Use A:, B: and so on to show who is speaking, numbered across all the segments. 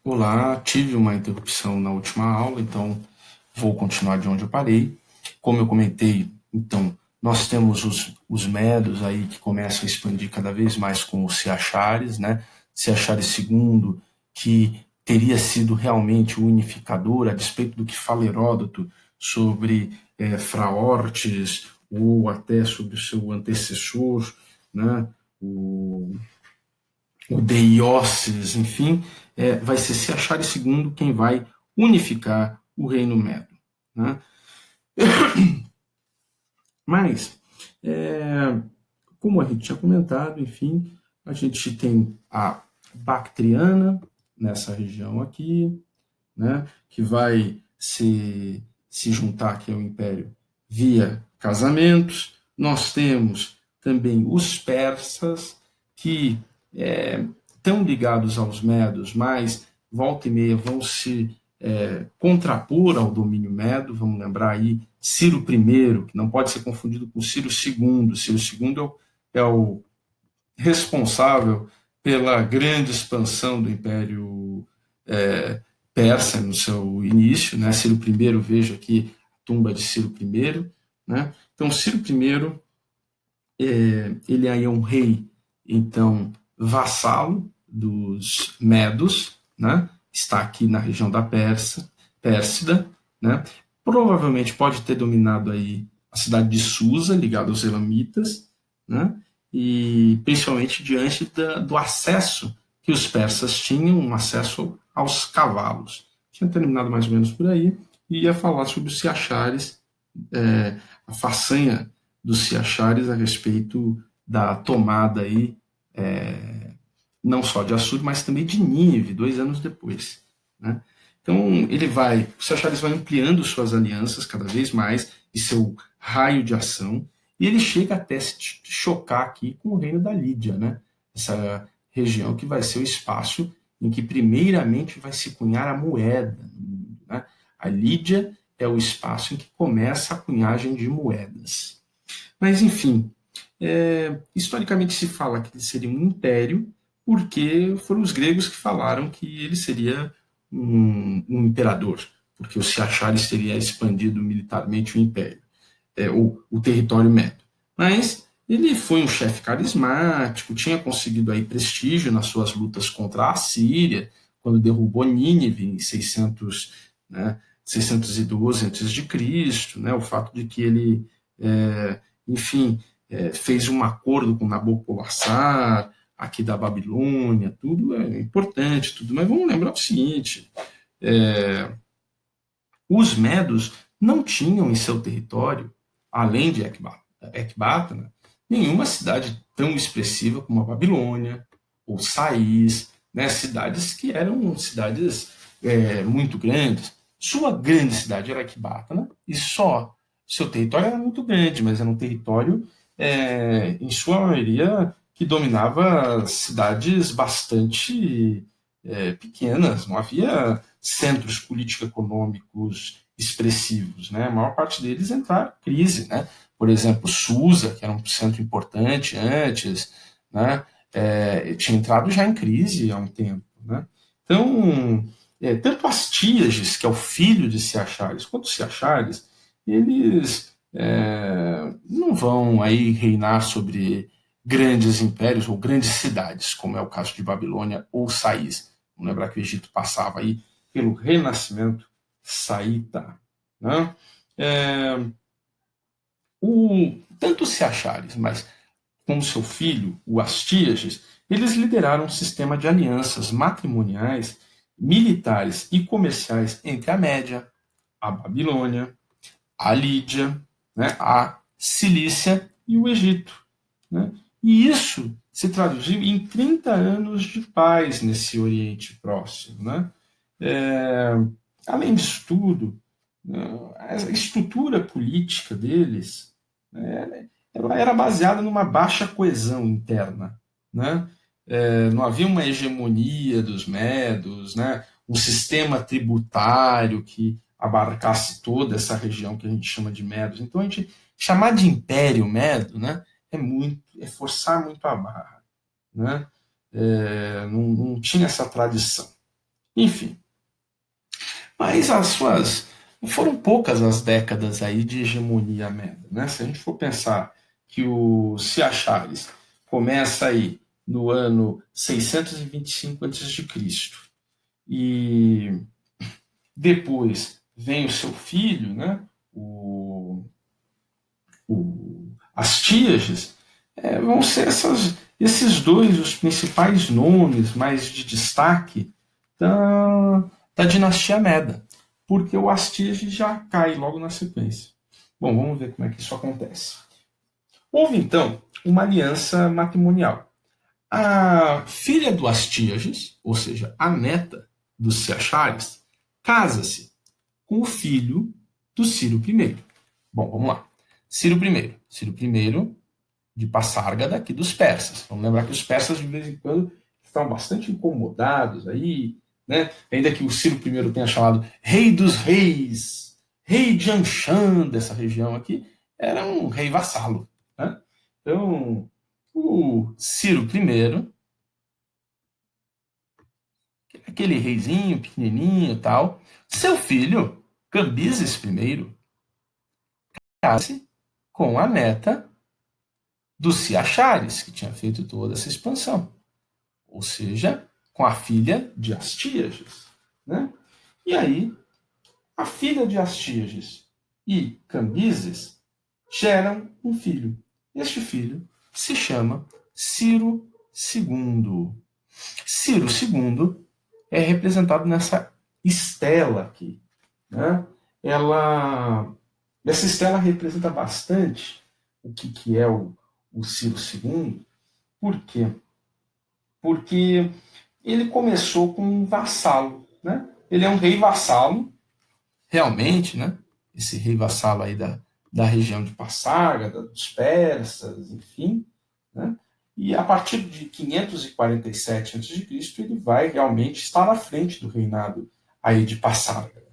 A: Olá, tive uma interrupção na última aula, então vou continuar de onde eu parei. Como eu comentei, então, nós temos os medos aí que começam a expandir cada vez mais com os Ciachares, né? Ciachares segundo, que teria sido realmente o unificador, a despeito do que fala Heródoto sobre Fraortes, ou até sobre o seu antecessor, né? o, o Deioses, enfim, vai ser Ciachares segundo quem vai unificar o reino Medo. Né? Mas, como a gente tinha comentado, enfim, a gente tem a Bactriana nessa região aqui, né, que vai se juntar aqui ao Império via casamentos. Nós temos também os persas, que estão ligados aos medos, mas volta e meia vão se contrapor ao domínio medo. Vamos lembrar aí Ciro I, que não pode ser confundido com Ciro II. Ciro II é o responsável pela grande expansão do Império persa no seu início. Né? Ciro I, veja aqui a tumba de Ciro I. Né? Então, Ciro I, ele aí é um rei, então, vassalo dos Medos, né? Está aqui na região da Pérsida, né? Provavelmente pode ter dominado aí a cidade de Susa, ligada aos Elamitas, né? E principalmente diante do acesso que os persas tinham, um acesso aos cavalos. Tinha terminado mais ou menos por aí, e ia falar sobre os Ciachares, a façanha dos Ciachares a respeito da tomada aí, não só de Assur, mas também de Nínive, 2 anos depois. Né? Então, o Ciachares vai ampliando suas alianças cada vez mais e seu raio de ação, e ele chega até se chocar aqui com o reino da Lídia, né? Essa região que vai ser o espaço em que primeiramente vai se cunhar a moeda no mundo. Né? A Lídia é o espaço em que começa a cunhagem de moedas. Mas, enfim, historicamente se fala que ele seria um império, porque foram os gregos que falaram que ele seria um imperador, porque o Ciachares teria expandido militarmente o império, o território médio. Mas ele foi um chefe carismático, tinha conseguido aí prestígio nas suas lutas contra a Síria, quando derrubou Nínive em 600, né, 612 a.C., né, o fato de que ele, enfim, fez um acordo com Nabopolassar, aqui da Babilônia, tudo é importante, tudo, mas vamos lembrar o seguinte: os medos não tinham em seu território, além de Ecbatana, nenhuma cidade tão expressiva como a Babilônia ou Sais, né, cidades que eram cidades muito grandes. Sua grande cidade era Ecbatana e só. Seu território era muito grande, mas era um território, em sua maioria, que dominava cidades bastante pequenas. Não havia centros político-econômicos expressivos. Né? A maior parte deles entraram em crise. Né? Por exemplo, Susa, que era um centro importante antes, né? Tinha entrado já em crise há um tempo. Né? Então, tanto Astíages, que é o filho de Ciachares, quanto Ciachares, eles não vão aí reinar sobre grandes impérios ou grandes cidades, como é o caso de Babilônia ou Sais. Vamos lembrar que o Egito passava aí pelo renascimento saíta. Né? É, tanto os Ciachares, mas com seu filho, o Astíages, eles lideraram um sistema de alianças matrimoniais, militares e comerciais entre a Média, a Babilônia, a Lídia, né, a Cilícia e o Egito. Né? E isso se traduziu em 30 anos de paz nesse Oriente Próximo. Né? É, além disso tudo, a estrutura política deles, ela era baseada numa baixa coesão interna. Né? Não havia uma hegemonia dos medos, né? Um sistema tributário que abarcasse toda essa região que a gente chama de medos. Então, a gente chamar de império medo, né, é forçar muito a barra. Né? Não tinha essa tradição. Enfim, mas foram poucas as décadas aí de hegemonia meda, né? Se a gente for pensar que o Ciachares começa aí no ano 625 a.C. e depois vem o seu filho, né? Astíages, vão ser esses dois os principais nomes mais de destaque da dinastia Meda, porque o Astíages já cai logo na sequência. Bom, vamos ver como é que isso acontece. Houve então uma aliança matrimonial. A filha do Astíages, ou seja, a neta dos Ciachares, casa-se com o filho do Ciro I. Bom, vamos lá. Ciro I. Ciro I de Passárgada aqui dos persas. Vamos lembrar que os persas, de vez em quando, estão bastante incomodados aí, né? Ainda que o Ciro I tenha chamado Rei dos Reis, Rei de Anshan, dessa região aqui, era um rei vassalo. Né? Então, o Ciro I, aquele reizinho pequenininho e tal, seu filho, Cambises I, casa-se com a neta dos Ciachares, que tinha feito toda essa expansão. Ou seja, com a filha de Astíages. Né? E aí, a filha de Astíages e Cambises geram um filho. Este filho se chama Ciro II. Ciro II é representado nessa estela aqui. Né? Essa estela representa bastante o que é o Ciro II. Por quê? Porque ele começou com um vassalo. Né? Ele é um rei vassalo, realmente, né? Esse rei vassalo aí da região de Passárgada, dos persas, enfim. Né? E a partir de 547 a.C., ele vai realmente estar à frente do reinado aí de Passárgada.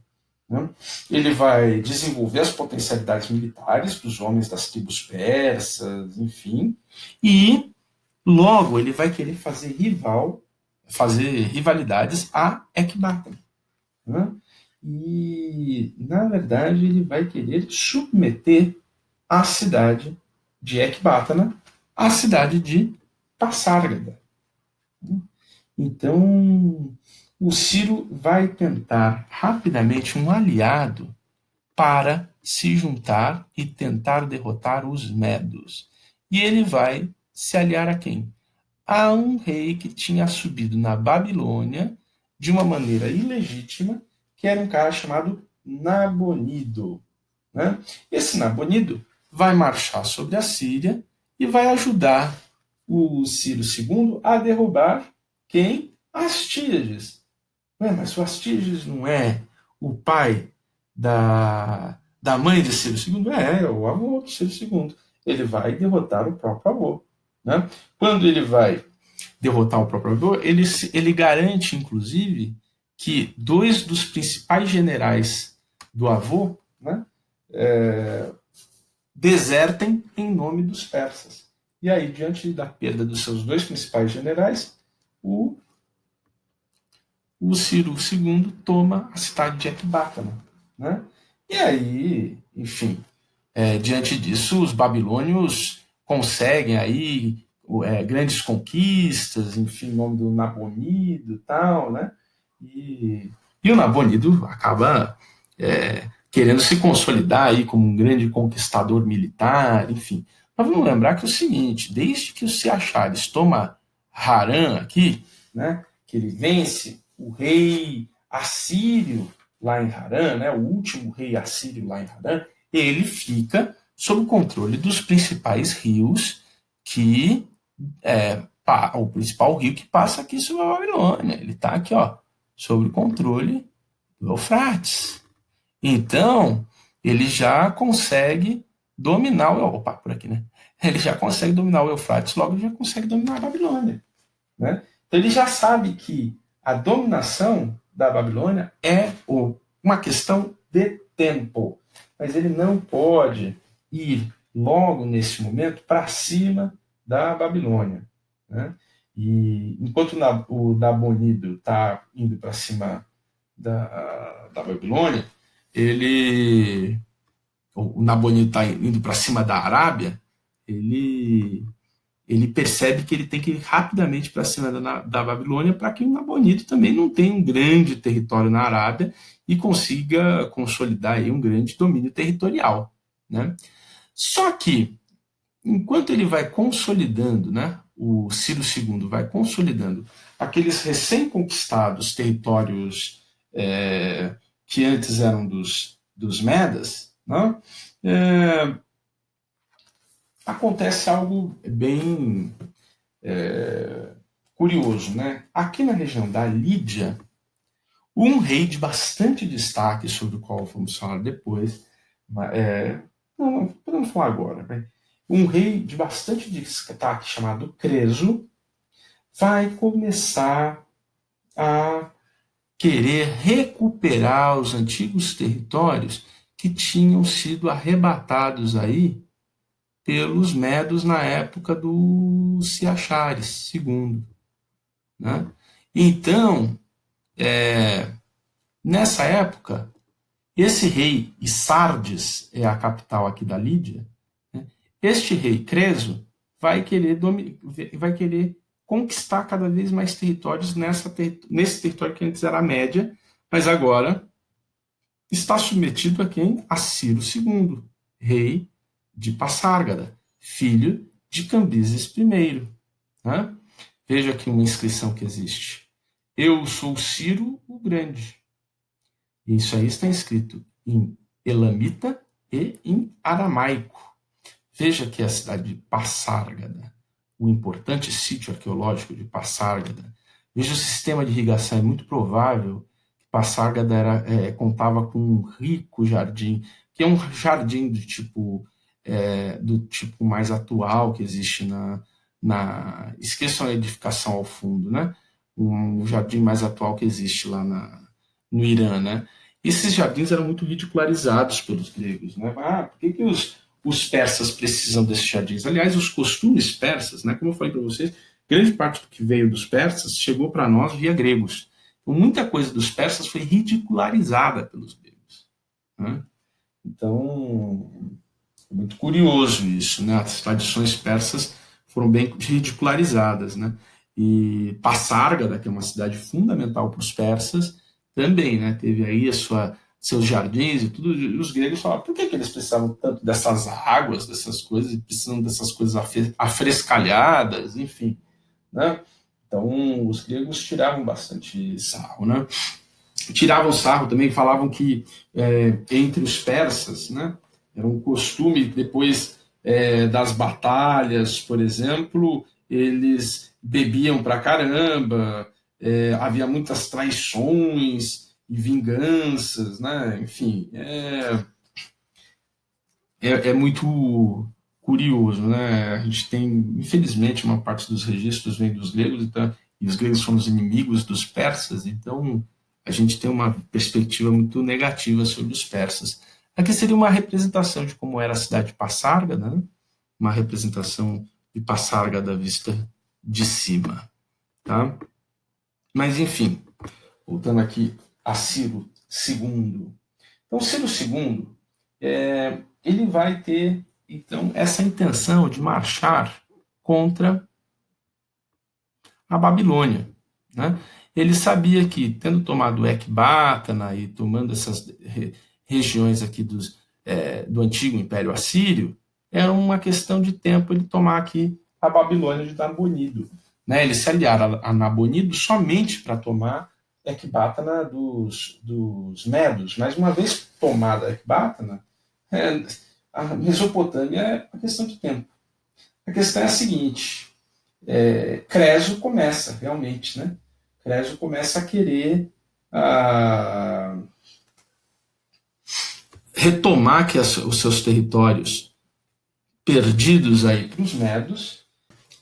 A: Né? Ele vai desenvolver as potencialidades militares dos homens das tribos persas, enfim, e logo ele vai querer fazer rivalidades a Ecbatana. Né? E, na verdade, ele vai querer submeter a cidade de Ecbatana à cidade de Passárgada. Então, o Ciro vai tentar rapidamente um aliado para se juntar e tentar derrotar os medos. E ele vai se aliar a quem? A um rei que tinha subido na Babilônia de uma maneira ilegítima, que era um cara chamado Nabonido. Né? Esse Nabonido vai marchar sobre a Síria e vai ajudar o Ciro II a derrubar quem? Astíages. Mas o Astíages não é o pai da mãe de Ciro II? É o avô de Ciro II. Ele vai derrotar o próprio avô. Né? Quando ele vai derrotar o próprio avô, ele garante, inclusive, que dois dos principais generais do avô, né, desertem em nome dos persas. E aí, diante da perda dos seus dois principais generais, o Ciro II toma a cidade de Ecbatana. Né? E aí, enfim, diante disso, os babilônios conseguem aí grandes conquistas, enfim, em nome do Nabonido e tal, né? E o Nabonido acaba querendo se consolidar aí como um grande conquistador militar, enfim. Mas vamos lembrar que é o seguinte, desde que o Ciachares toma Harã aqui, né, que ele vence o rei assírio lá em Harã, né, o último rei assírio lá em Harã, ele fica sob o controle dos principais rios que o principal rio que passa aqui sobre a Babilônia. Ele está aqui, ó, sob o controle do Eufrates. Então, ele já consegue dominar o... Opa, por aqui, né? Ele já consegue dominar o Eufrates, logo ele já consegue dominar a Babilônia. Né? Então, ele já sabe que a dominação da Babilônia é uma questão de tempo. Mas ele não pode ir logo nesse momento para cima da Babilônia. Né? E enquanto o Nabonido está indo para cima da Babilônia, o Nabonido está indo para cima da Arábia, ele percebe que ele tem que ir rapidamente para cima da Babilônia para que o Nabonido também não tenha um grande território na Arábia e consiga consolidar aí um grande domínio territorial, né? Só que, enquanto ele vai consolidando, né, o Ciro II vai consolidando aqueles recém-conquistados territórios que antes eram dos Medas, né, acontece algo bem curioso, né? Aqui na região da Lídia, um rei de bastante destaque, sobre o qual vamos falar depois, não podemos falar agora, né? Um rei de bastante destaque chamado Creso vai começar a querer recuperar os antigos territórios que tinham sido arrebatados aí pelos medos na época do Ciachares II, né? Então, nessa época, esse rei, e Sardes é a capital aqui da Lídia, né? Este rei Creso vai querer conquistar cada vez mais territórios nesse território que antes era a Média, mas agora está submetido a quem? A Ciro II, rei de Passárgada, filho de Cambises I. Né? Veja aqui uma inscrição que existe. Eu sou Ciro o Grande. Isso aí está escrito em elamita e em aramaico. Veja que a cidade de Passárgada, o importante sítio arqueológico de Passárgada. Veja o sistema de irrigação, é muito provável que Passárgada contava com um rico jardim, que é um jardim do tipo mais atual que existe esqueçam a edificação ao fundo, né? Um jardim mais atual que existe lá no Irã, né? Esses jardins eram muito ridicularizados pelos gregos, né? Por que os persas precisam desses jardins? Aliás, os costumes persas, né? Como eu falei para vocês, grande parte do que veio dos persas chegou para nós via gregos. Então, muita coisa dos persas foi ridicularizada pelos gregos, né? Então, é muito curioso isso, né? As tradições persas foram bem ridicularizadas, né? E Passárgada, que é uma cidade fundamental para os persas, também, né? Teve aí seus jardins e tudo. E os gregos falavam, por que eles precisavam tanto dessas águas, dessas coisas, e precisam dessas coisas afrescalhadas, enfim, né? Então, os gregos tiravam bastante sarro, né? Tiravam sarro também, falavam que entre os persas, né? Era um costume, depois das batalhas, por exemplo, eles bebiam pra caramba, havia muitas traições e vinganças, né? Enfim, é muito curioso, né? A gente tem, infelizmente, uma parte dos registros vem dos gregos, então, e os gregos são os inimigos dos persas, então a gente tem uma perspectiva muito negativa sobre os persas. Aqui seria uma representação de como era a cidade de Passárgada, né? Uma representação de Passárgada vista de cima, tá? Mas, enfim, voltando aqui a Ciro II. Então, Ciro II, ele vai ter, então, essa intenção de marchar contra a Babilônia, né? Ele sabia que, tendo tomado Ecbátana e tomando essas regiões aqui do antigo Império Assírio, era uma questão de tempo ele tomar aqui a Babilônia de Nabonido, né? Eles se aliaram a Nabonido somente para tomar Ecbátana dos Medos, mas uma vez tomada Ecbátana, a Mesopotâmia é uma questão de tempo. A questão é a seguinte, Creso começa, realmente, né? Creso começa a querer retomar os seus territórios perdidos aí para os medos,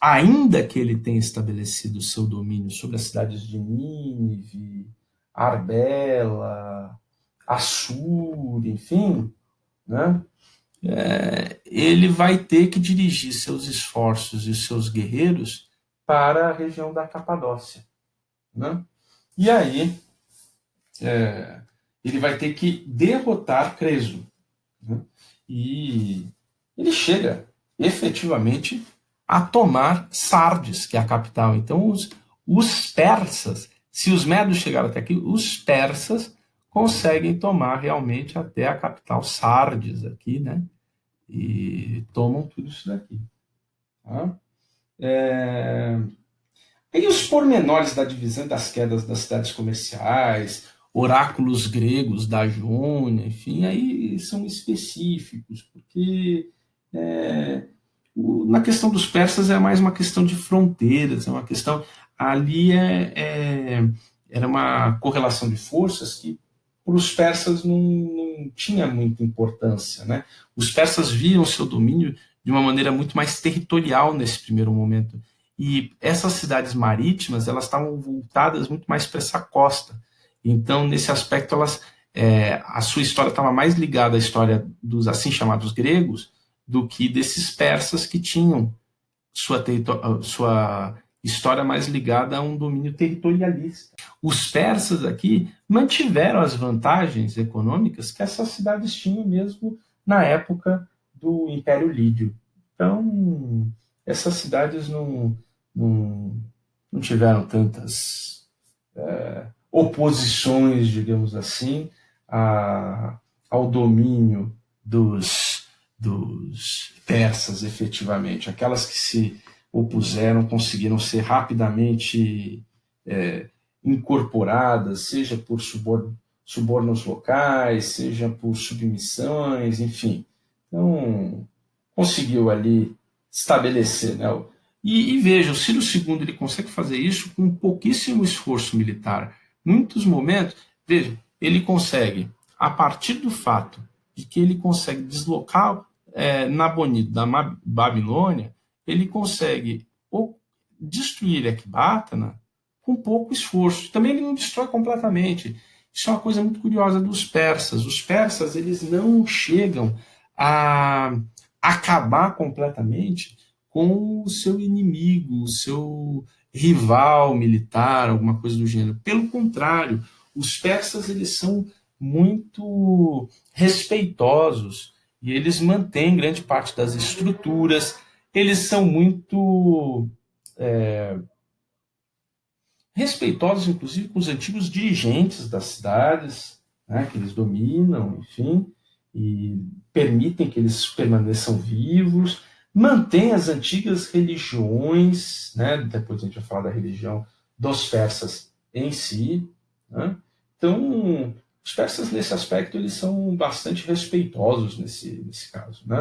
A: ainda que ele tenha estabelecido o seu domínio sobre as cidades de Nínive, Arbela, Assur, enfim, né? Ele vai ter que dirigir seus esforços e seus guerreiros para a região da Capadócia, né? E aí ele vai ter que derrotar Creso, né? E ele chega efetivamente a tomar Sardes, que é a capital. Então os persas, se os medos chegaram até aqui, os persas conseguem tomar realmente até a capital Sardes aqui, né? E tomam tudo isso daqui. Tá? E os pormenores da divisão das quedas das cidades comerciais, oráculos gregos da Jônia, enfim, aí são específicos, porque na questão dos persas é mais uma questão de fronteiras, é uma questão. Ali era uma correlação de forças que para os persas não tinha muita importância. Né? Os persas viam seu domínio de uma maneira muito mais territorial nesse primeiro momento. E essas cidades marítimas elas estavam voltadas muito mais para essa costa. Então, nesse aspecto, a sua história estava mais ligada à história dos assim chamados gregos do que desses persas que tinham sua história mais ligada a um domínio territorialista. Os persas aqui mantiveram as vantagens econômicas que essas cidades tinham mesmo na época do Império Lídio. Então, essas cidades não tiveram tantas oposições, digamos assim, ao domínio dos persas, efetivamente. Aquelas que se opuseram conseguiram ser rapidamente incorporadas, seja por subornos locais, seja por submissões, enfim. Então, conseguiu ali estabelecer, né? E veja, o Ciro II ele consegue fazer isso com pouquíssimo esforço militar. Em muitos momentos, veja, ele consegue, a partir do fato de que ele consegue deslocar Nabonido da Babilônia, ele consegue destruir Ecbatana com pouco esforço. Também ele não destrói completamente. Isso é uma coisa muito curiosa dos persas. Os persas eles não chegam a acabar completamente com o seu inimigo, o seu rival militar, alguma coisa do gênero. Pelo contrário, os persas eles são muito respeitosos e eles mantêm grande parte das estruturas. Eles são muito respeitosos, inclusive, com os antigos dirigentes das cidades, né, que eles dominam, enfim, e permitem que eles permaneçam vivos, mantém as antigas religiões, né, depois a gente vai falar da religião dos persas em si. Né? Então, os persas, nesse aspecto, eles são bastante respeitosos nesse caso. Né?